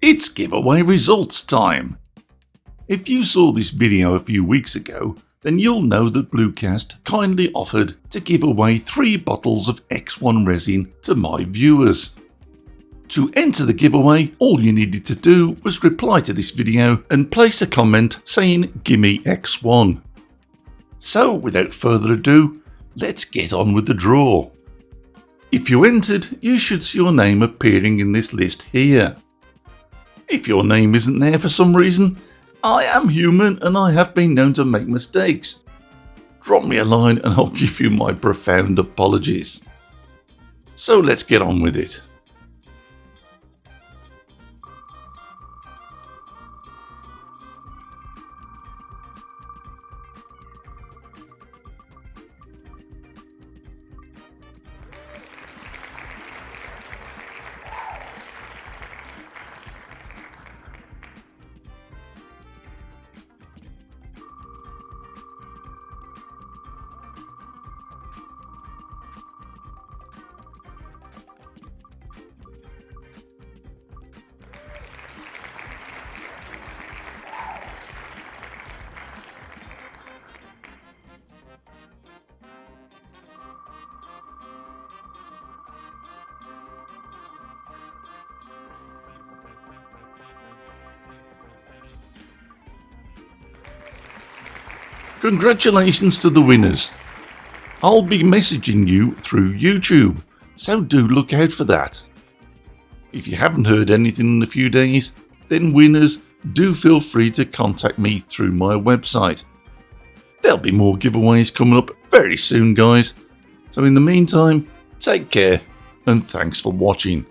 It's giveaway results time! If you saw this video a few weeks ago, then you'll know that Bluecast kindly offered to give away 3 bottles of X1 resin to my viewers. To enter the giveaway, all you needed to do was reply to this video and place a comment saying "Gimme X1". So without further ado, let's get on with the draw. If you entered, you should see your name appearing in this list here. If your name isn't there for some reason, I am human and I have been known to make mistakes. Drop me a line and I'll give you my profound apologies. So let's get on with it. Congratulations to the winners. I'll be messaging you through YouTube, so do look out for that. If you haven't heard anything in a few days, then winners, do feel free to contact me through my website. There'll be more giveaways coming up very soon, guys. So in the meantime, take care and thanks for watching.